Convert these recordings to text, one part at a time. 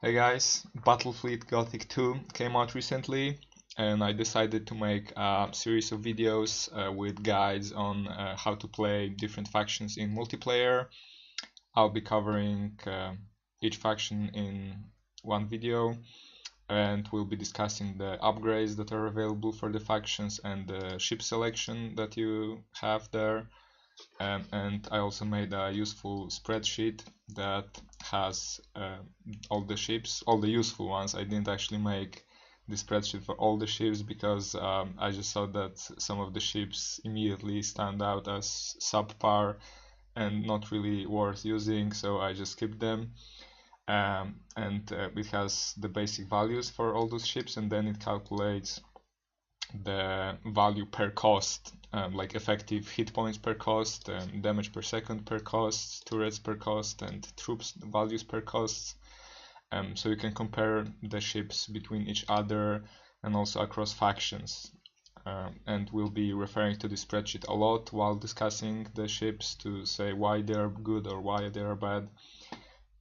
Hey guys, Battlefleet Gothic 2 came out recently, and I decided to make a series of videos with guides on how to play different factions in multiplayer. I'll be covering each faction in one video, and we'll be discussing the upgrades that are available for the factions and the ship selection that you have there. And I also made a useful spreadsheet that has all the ships, all the useful ones. I didn't actually make the spreadsheet for all the ships because I just thought that some of the ships immediately stand out as subpar and not really worth using, so I just skipped them. And it has the basic values for all those ships, and then it calculates the value per cost, like effective hit points per cost, damage per second per cost, turrets per cost, and troops values per cost. So you can compare the ships between each other and also across factions. And we'll be referring to the spreadsheet a lot while discussing the ships to say why they are good or why they are bad.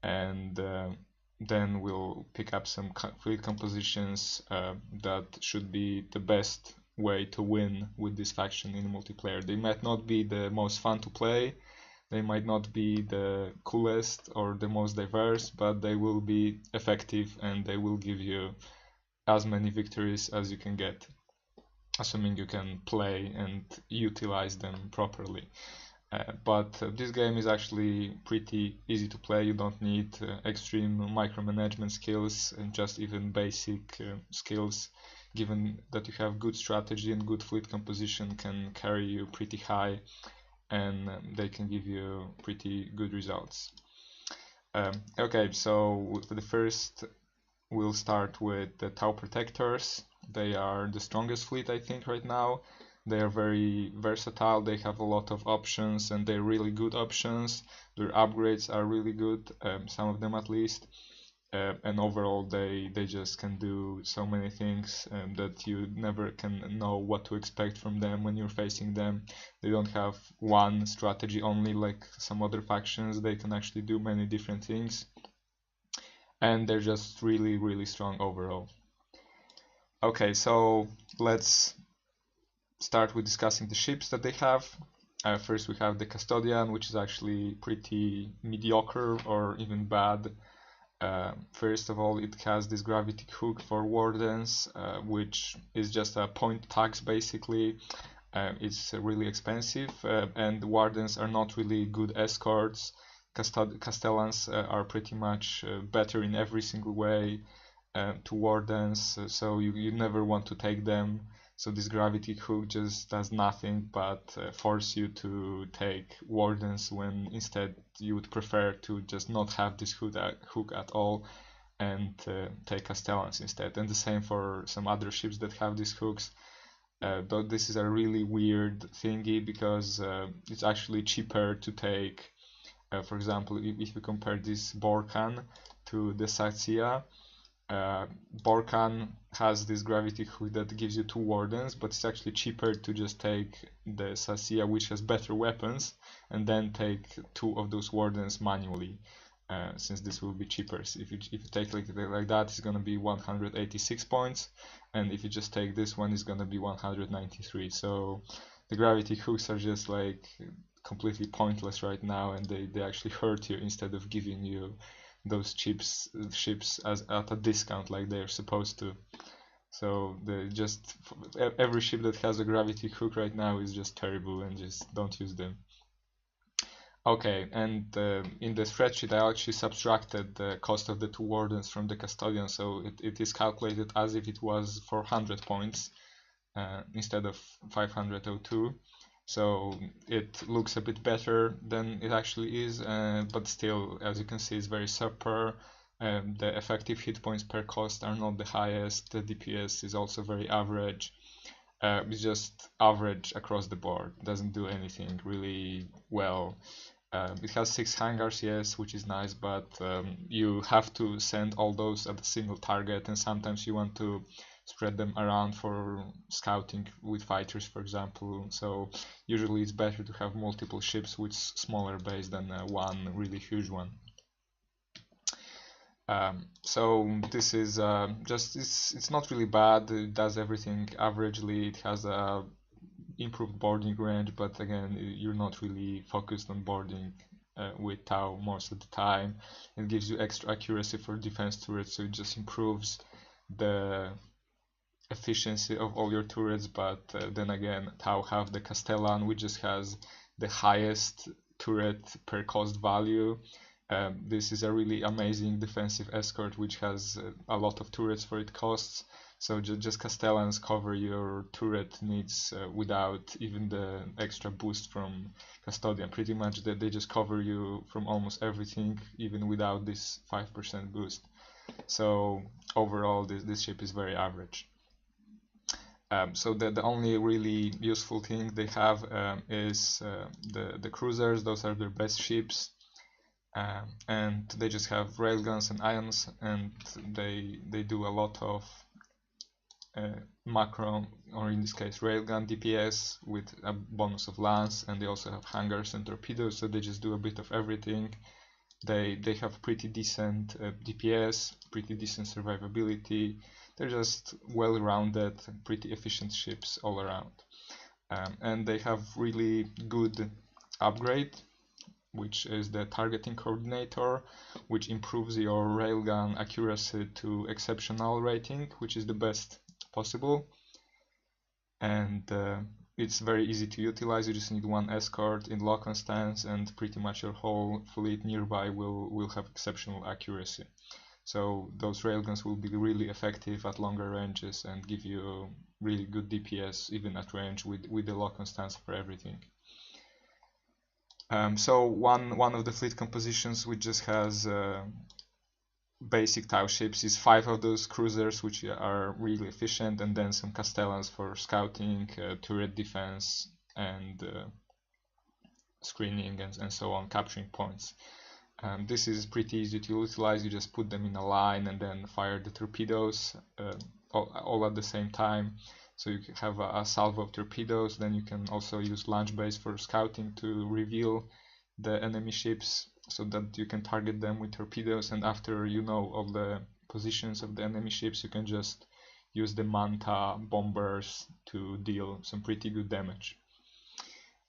And then we'll pick up some fleet compositions that should be the best way to win with this faction in multiplayer. They might not be the most fun to play, they might not be the coolest or the most diverse, but they will be effective and they will give you as many victories as you can get, assuming you can play and utilize them properly. But this game is actually pretty easy to play. You don't need extreme micromanagement skills, and just even basic skills, given that you have good strategy and good fleet composition, can carry you pretty high, and they can give you pretty good results. Okay, so for the first, we'll start with the Tau Protectors. They are the strongest fleet, I think, right now. They are very versatile, they have a lot of options, and they're really good options. Their upgrades are really good, some of them at least. And overall they just can do so many things that you never can know what to expect from them when you're facing them. They don't have one strategy only like some other factions, they can actually do many different things. And they're just really strong overall. Okay, so let's start with discussing the ships that they have. First we have the Custodian, which is actually pretty mediocre or even bad. First of all, it has this gravity hook for wardens, which is just a point tax basically. It's really expensive, and wardens are not really good escorts. Castellans are pretty much better in every single way to wardens, so you never want to take them. So this gravity hook just does nothing but force you to take wardens when instead you would prefer to just not have this hook at all and take Castellans instead. And the same for some other ships that have these hooks. Though this is a really weird thingy because it's actually cheaper to take, for example, if you compare this Borkan to the Satsia, Borkan has this gravity hook that gives you 2 wardens, but it's actually cheaper to just take the Sasia, which has better weapons, and then take 2 of those wardens manually, since this will be cheaper. So if you take like that, it's gonna be 186 points, and if you just take this one, it's gonna be 193. So the gravity hooks are just like completely pointless right now, and they actually hurt you instead of giving you those ships as at a discount like they're supposed to. So every ship that has a gravity hook right now is just terrible, and just don't use them. Okay, and in the spreadsheet I actually subtracted the cost of the 2 wardens from the Custodian, so it is calculated as if it was 400 points instead of 502. So it looks a bit better than it actually is, but still, as you can see, it's very subpar. The effective hit points per cost are not the highest. The DPS is also very average. It's just average across the board. It doesn't do anything really well. It has 6 hangars, yes, which is nice, but you have to send all those at a single target, and sometimes you want to spread them around for scouting with fighters, for example. So usually it's better to have multiple ships with smaller base than one really huge one. So this is just it's not really bad. It does everything averagely. It has a improved boarding range, but again, you're not really focused on boarding with Tau most of the time. It gives you extra accuracy for defense turrets, so it just improves the efficiency of all your turrets. But then again, Tau have the Castellan, which just has the highest turret per cost value. This is a really amazing defensive escort which has a lot of turrets for its costs. So just Castellans cover your turret needs without even the extra boost from Custodian. Pretty much they just cover you from almost everything, even without this 5% boost. So overall this ship is very average. So the only really useful thing they have is the cruisers. Those are their best ships. And they just have railguns and ions, and they do a lot of macro, or in this case railgun DPS with a bonus of lance, and they also have hangars and torpedoes, so they just do a bit of everything. They have pretty decent DPS, pretty decent survivability. They're just well-rounded, pretty efficient ships all around. And they have really good upgrade, which is the targeting coordinator, which improves your railgun accuracy to exceptional rating, which is the best possible. And it's very easy to utilize. You just need one escort in lock-on stance, and pretty much your whole fleet nearby will have exceptional accuracy. So those railguns will be really effective at longer ranges and give you really good DPS even at range with the lock-on stance for everything. So one of the fleet compositions which just has basic Tau ships is 5 of those cruisers, which are really efficient, and then some Castellans for scouting, turret defense, and screening, and so on, capturing points. This is pretty easy to utilize. You just put them in a line and then fire the torpedoes all at the same time. So you can have a salvo of torpedoes. Then you can also use launch base for scouting to reveal the enemy ships, so that you can target them with torpedoes. And after you know all the positions of the enemy ships, you can just use the Manta bombers to deal some pretty good damage.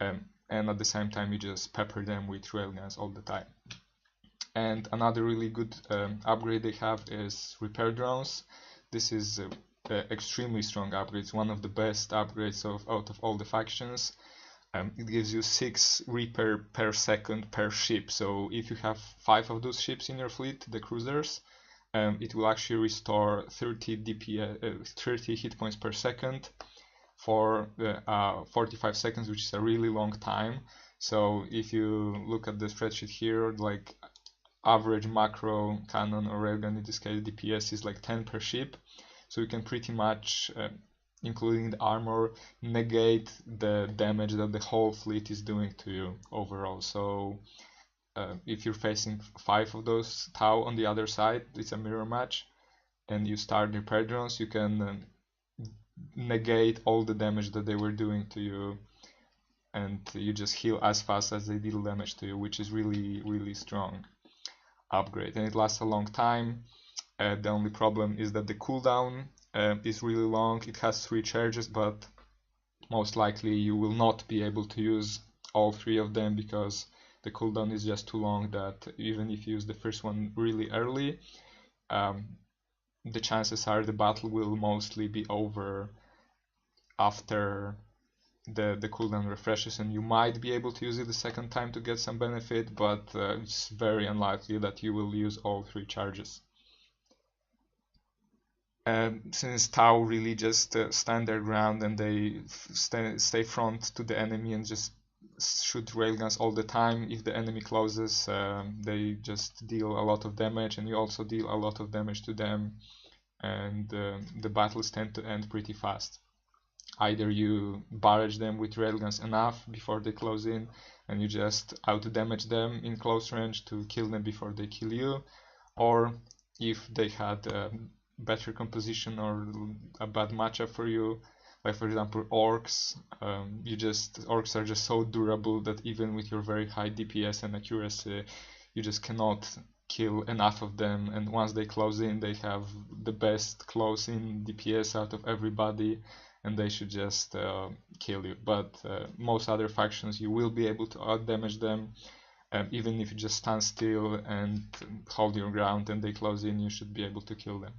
And at the same time, you just pepper them with railguns all the time. And another really good upgrade they have is repair drones. This is extremely strong upgrade. It's one of the best upgrades out of all the factions. It gives you 6 repair per second per ship. So if you have 5 of those ships in your fleet, the cruisers, it will actually restore 30 DPS, 30 hit points per second for 45 seconds, which is a really long time. So if you look at the spreadsheet here, like average macro cannon or railgun, in this case DPS is like 10 per ship, so you can pretty much, including the armor, negate the damage that the whole fleet is doing to you overall. So if you're facing 5 of those Tau on the other side, it's a mirror match, and you start repair drones, you can negate all the damage that they were doing to you, and you just heal as fast as they deal damage to you, which is really strong upgrade, and it lasts a long time. The only problem is that the cooldown is really long. It has 3 charges, but most likely you will not be able to use all 3 of them, because the cooldown is just too long, that even if you use the first one really early, the chances are the battle will mostly be over after the cooldown refreshes, and you might be able to use it the second time to get some benefit, but it's very unlikely that you will use all 3 charges. Since Tau really just stand their ground, and they stay front to the enemy and just shoot railguns all the time, if the enemy closes, they just deal a lot of damage, and you also deal a lot of damage to them, and the battles tend to end pretty fast. Either you barrage them with railguns enough before they close in, and you just out-damage them in close range to kill them before they kill you, or if they had better composition or a bad matchup for you, like for example orcs, orcs are just so durable that even with your very high DPS and accuracy, you just cannot kill enough of them, and once they close in, they have the best close-in DPS out of everybody, and they should just kill you. But most other factions, you will be able to out-damage them. Even if you just stand still and hold your ground and they close in, you should be able to kill them.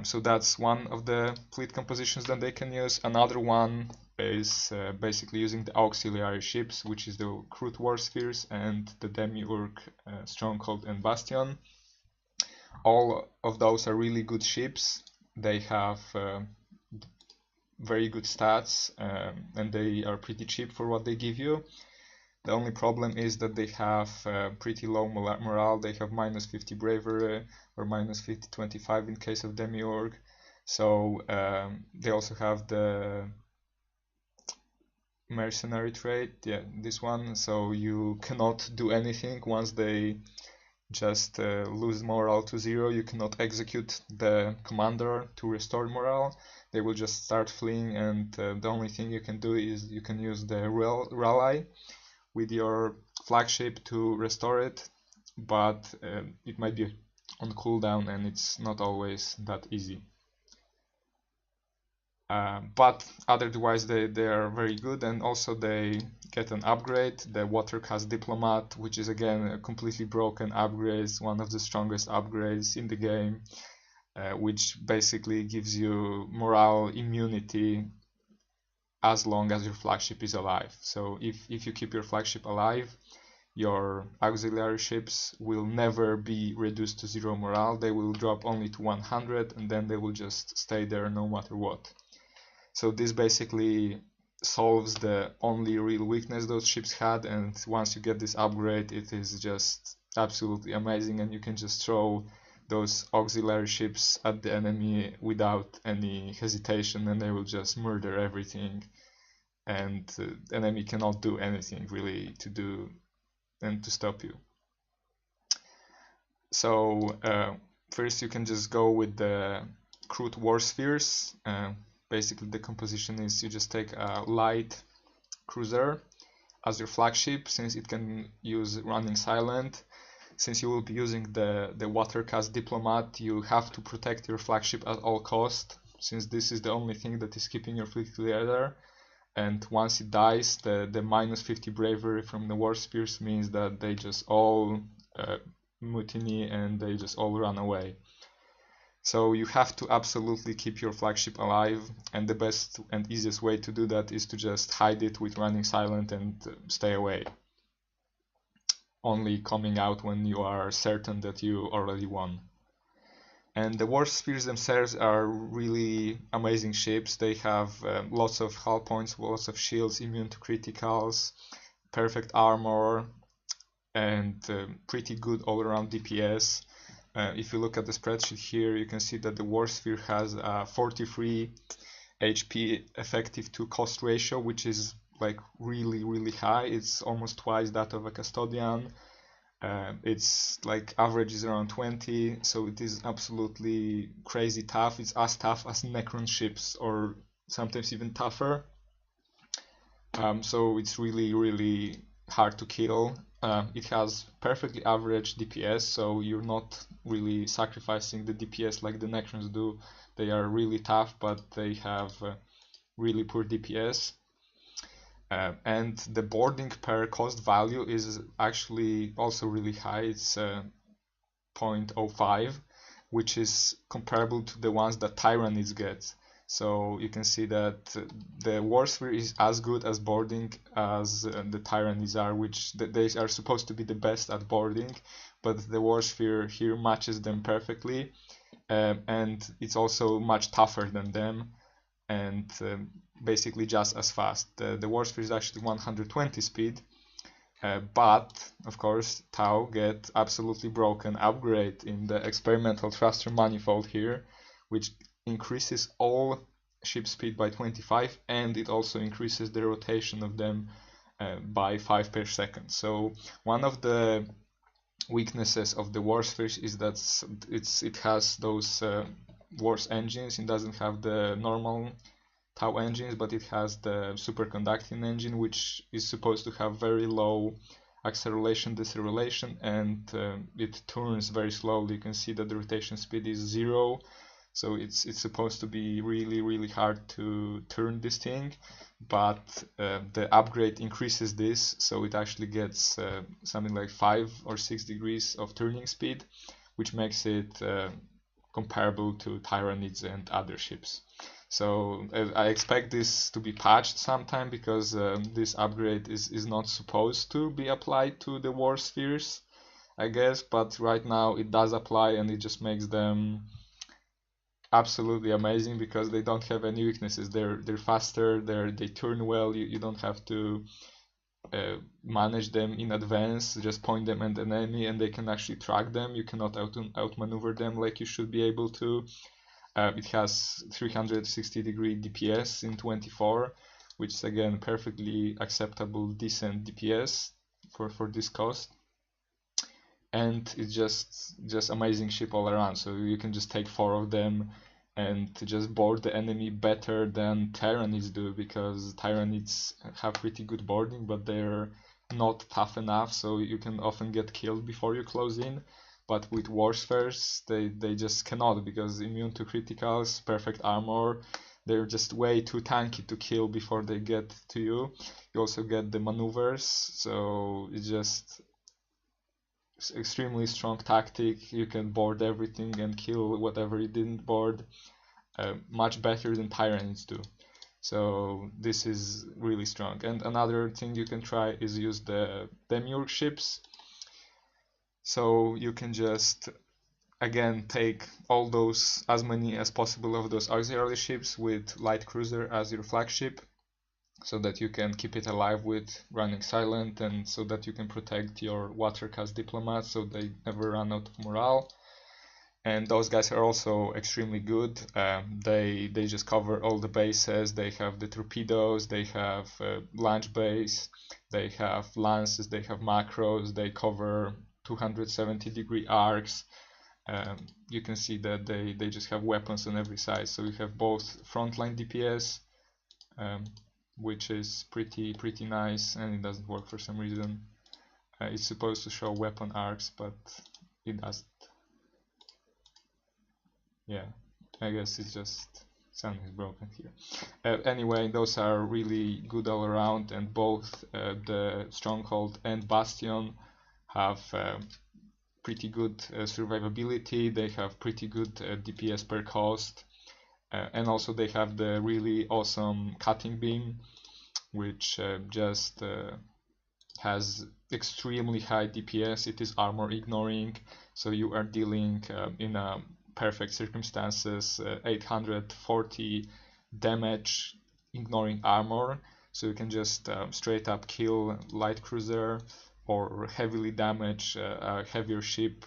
So that's one of the fleet compositions that they can use. Another one is basically using the auxiliary ships, which is the Crude War Spheres and the Demiurge Stronghold and Bastion. All of those are really good ships. They have very good stats, and they are pretty cheap for what they give you. The only problem is that they have pretty low morale. They have minus 50 bravery or minus 50 25 in case of Demiurge. So they also have the mercenary trait, yeah, this one. So you cannot do anything once they just lose morale to 0. You cannot execute the commander to restore morale. They will just start fleeing, and the only thing you can do is you can use the rally with your flagship to restore it, but it might be on cooldown and it's not always that easy. But otherwise they are very good, and also they get an upgrade, the Watercast Diplomat, which is again a completely broken upgrade, one of the strongest upgrades in the game, which basically gives you morale immunity as long as your flagship is alive. So if you keep your flagship alive, your auxiliary ships will never be reduced to 0 morale. They will drop only to 100, and then they will just stay there no matter what. So this basically solves the only real weakness those ships had, and once you get this upgrade, it is just absolutely amazing, and you can just throw those auxiliary ships at the enemy without any hesitation, and they will just murder everything, and the enemy cannot do anything really to do and to stop you. So first you can just go with the Crude War Spheres. Basically the composition is you just take a light cruiser as your flagship, since it can use running silent. Since you will be using the Watercast Diplomat, you have to protect your flagship at all cost, since this is the only thing that is keeping your fleet together. And once it dies, the minus 50 bravery from the War Spears means that they just all mutiny and they just all run away. So you have to absolutely keep your flagship alive, and the best and easiest way to do that is to just hide it with running silent and stay away, only coming out when you are certain that you already won. And the War Spears themselves are really amazing ships. They have lots of hull points, lots of shields, immune to criticals, perfect armor, and pretty good all-around DPS. If you look at the spreadsheet here, you can see that the War Sphere has a 43 HP effective to cost ratio, which is like really high. It's almost twice that of a Custodian. Its like average is around 20, so it is absolutely crazy tough. It's as tough as Necron ships, or sometimes even tougher. So it's really hard to kill. It has perfectly average DPS, so you're not really sacrificing the DPS like the Necrons do. They are really tough, but they have really poor DPS. And the boarding per cost value is actually also really high. It's 0.05, which is comparable to the ones that Tyrannies get. So you can see that the War Sphere is as good as boarding as the Tyrannies are, which they are supposed to be the best at boarding, but the War Sphere here matches them perfectly, and it's also much tougher than them, and basically just as fast. The War Sphere is actually 120 speed, but of course Tau get absolutely broken upgrade in the experimental thruster manifold here, which increases all ship speed by 25, and it also increases the rotation of them by 5 per second. So one of the weaknesses of the War Sphere is that it has those War's engines. It doesn't have the normal Tau engines, but it has the superconducting engine, which is supposed to have very low acceleration, deceleration, and it turns very slowly. You can see that the rotation speed is 0, so it's supposed to be really hard to turn this thing, but the upgrade increases this, so it actually gets something like 5 or 6 degrees of turning speed, which makes it comparable to Tyranids and other ships. So I expect this to be patched sometime, because this upgrade is not supposed to be applied to the war spheres, I guess, but right now it does apply, and it just makes them absolutely amazing because they don't have any weaknesses. They're faster, they turn well. You don't have to manage them in advance. Just point them at an enemy and they can actually track them. You cannot outmaneuver them like you should be able to. It has 360-degree DPS in 24, which is again perfectly acceptable, decent DPS for this cost. And it's just amazing ship all around. So you can just take 4 of them and just board the enemy better than Tyranids do, because Tyranids have pretty good boarding, but they're not tough enough, so you can often get killed before you close in. But with Warspheres, they just cannot, because immune to criticals, perfect armor, they're just way too tanky to kill before they get to you. You also get the maneuvers, so it's just extremely strong tactic. You can board everything and kill whatever you didn't board, much better than Tyranids do. So this is really strong. And another thing you can try is use the Demiurge ships. So you can just again take all those, as many as possible of those auxiliary ships with light cruiser as your flagship, so that you can keep it alive with running silent, and so that you can protect your watercast diplomats so they never run out of morale. And those guys are also extremely good. They just cover all the bases. They have the torpedoes, they have launch base, they have lances, they have macros, they cover 270-degree arcs. You can see that they just have weapons on every side. So you have both frontline DPS, which is pretty nice, and it doesn't work for some reason. It's supposed to show weapon arcs, but it doesn't. Yeah, I guess it's just something's broken here. Anyway, those are really good all around, and both the Stronghold and Bastion have pretty good survivability. They have pretty good DPS per cost, and also they have the really awesome cutting beam, which just has extremely high DPS. It is armor ignoring, so you are dealing in a perfect circumstances 840 damage ignoring armor, so you can just straight up kill light cruiser or heavily damage a heavier ship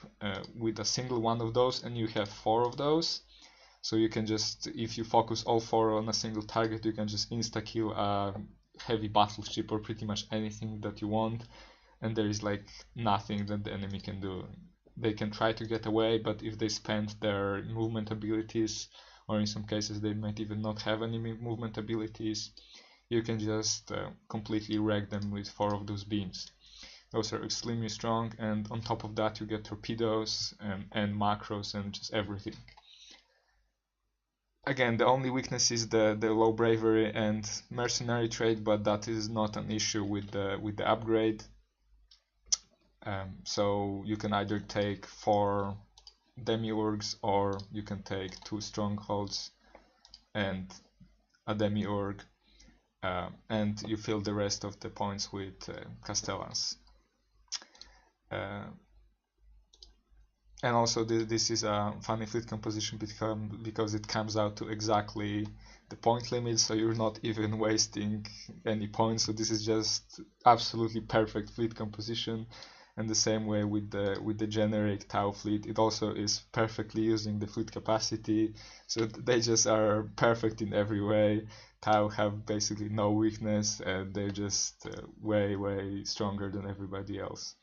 with a single one of those, and you have 4 of those. So you can just, if you focus all 4 on a single target, you can just insta kill a heavy battleship or pretty much anything that you want, and there is like nothing that the enemy can do. They can try to get away, but if they spend their movement abilities, or in some cases they might even not have any movement abilities, you can just completely wreck them with 4 of those beams. Those are extremely strong, and on top of that you get torpedoes and macros and just everything. Again, the only weakness is the low bravery and mercenary trait, but that is not an issue with the upgrade. So you can either take 4 demiurges, or you can take 2 strongholds and a demiurge, and you fill the rest of the points with castellans. And also this is a funny fleet composition because it comes out to exactly the point limit, so you're not even wasting any points. So this is just absolutely perfect fleet composition. And the same way with the generic Tau fleet, it also is perfectly using the fleet capacity. So they just are perfect in every way. Tau have basically no weakness, and they're just way stronger than everybody else.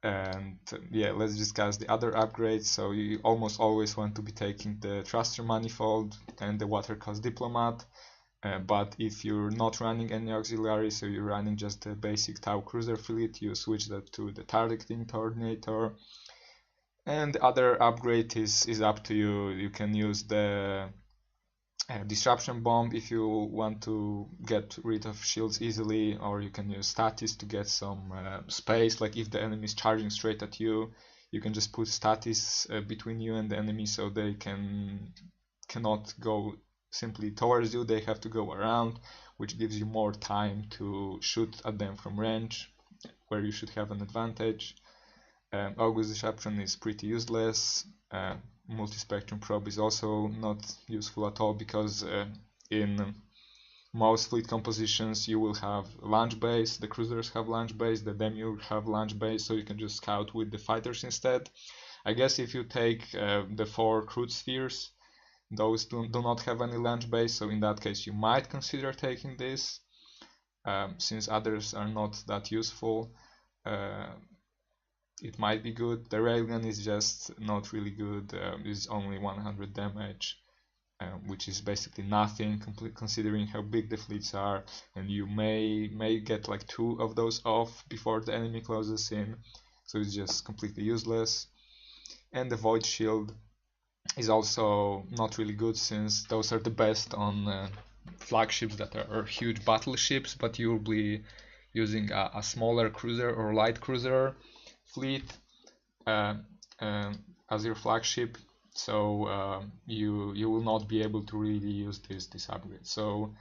And yeah, let's discuss the other upgrades. So you almost always want to be taking the thruster manifold and the watercast diplomat. But if you're not running any auxiliary, so you're running just the basic Tau cruiser fleet, you switch that to the targeting coordinator. And the other upgrade is up to you. You can use the disruption bomb if you want to get rid of shields easily, or you can use statis to get some space. Like if the enemy is charging straight at you, you can just put statis between you and the enemy, so they cannot go simply towards you, they have to go around, which gives you more time to shoot at them from range, where you should have an advantage. August disruption is pretty useless. Multi-spectrum probe is also not useful at all, because in most fleet compositions you will have launch base, the cruisers have launch base, the demiurge have launch base, so you can just scout with the fighters instead. I guess if you take the 4 crude spheres, those do not have any launch base, so in that case you might consider taking this, since others are not that useful. It might be good. The railgun is just not really good. It's only 100 damage, which is basically nothing considering how big the fleets are, and you may get like 2 of those off before the enemy closes in, so it's just completely useless. And the void shield is also not really good, since those are the best on flagships that are huge battleships, but you'll be using a smaller cruiser or light cruiser fleet as your flagship, so you will not be able to really use this upgrade. So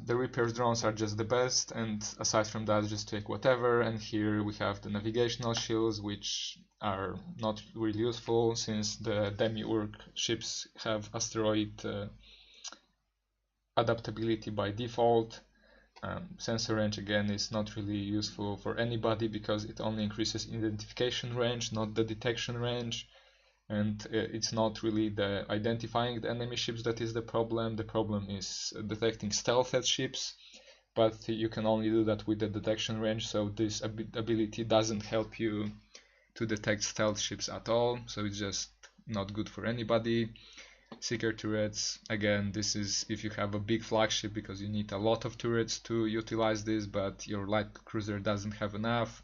the repair drones are just the best, and aside from that, just take whatever. And here we have the navigational shields, which are not really useful, since the demiurge ships have asteroid adaptability by default. Sensor range again is not really useful for anybody, because it only increases identification range, not the detection range. And it's not really the identifying the enemy ships that is the problem. The problem is detecting stealthed ships, but you can only do that with the detection range, so this ability doesn't help you to detect stealth ships at all, so it's just not good for anybody. Seeker turrets, again, this is if you have a big flagship, because you need a lot of turrets to utilize this, but your light cruiser doesn't have enough.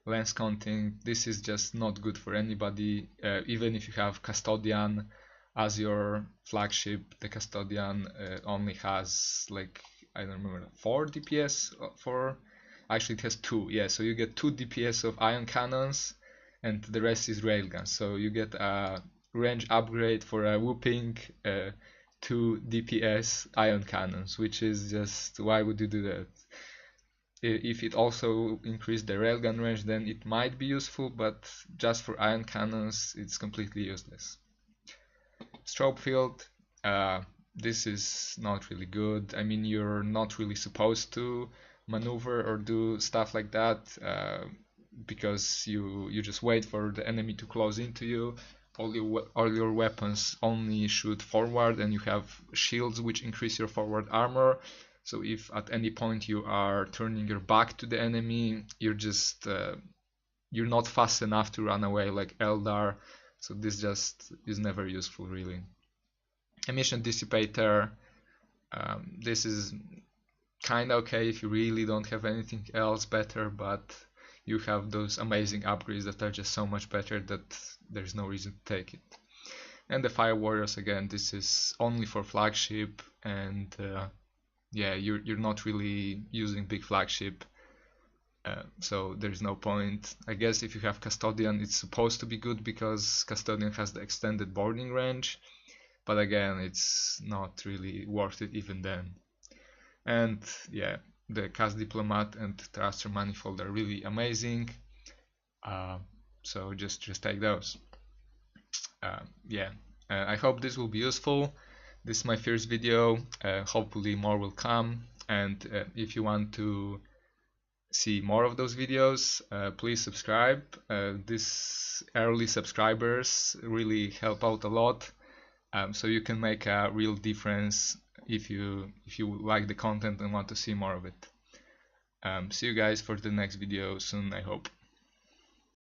Lens counting, this is just not good for anybody. Even if you have Custodian as your flagship, the Custodian only has, like, I don't remember, 4 DPS for, actually it has 2, yeah, so you get 2 DPS of ion cannons and the rest is railguns, so you get a range upgrade for a whooping 2 DPS ion cannons, which is just, why would you do that? If it also increased the railgun range, then it might be useful, but just for ion cannons it's completely useless. Strobe field, this is not really good. I mean, you're not really supposed to maneuver or do stuff like that, because you just wait for the enemy to close into you. All your weapons only shoot forward, and you have shields which increase your forward armor. So if at any point you are turning your back to the enemy, you're just you're not fast enough to run away like Eldar. So this just is never useful, really. Emission dissipator, this is kind of okay if you really don't have anything else better, but you have those amazing upgrades that are just so much better that there's no reason to take it. And the Fire Warriors, again, this is only for flagship, and yeah, you're not really using big flagship, so there's no point. I guess if you have Custodian, it's supposed to be good, because Custodian has the extended boarding range, but again, it's not really worth it even then. And yeah, the Cast Diplomat and Thruster Manifold are really amazing, so just take those. Yeah, I hope this will be useful. This is my first video, hopefully more will come, and if you want to see more of those videos, please subscribe. These early subscribers really help out a lot, so you can make a real difference if you like the content and want to see more of it. See you guys for the next video soon, I hope.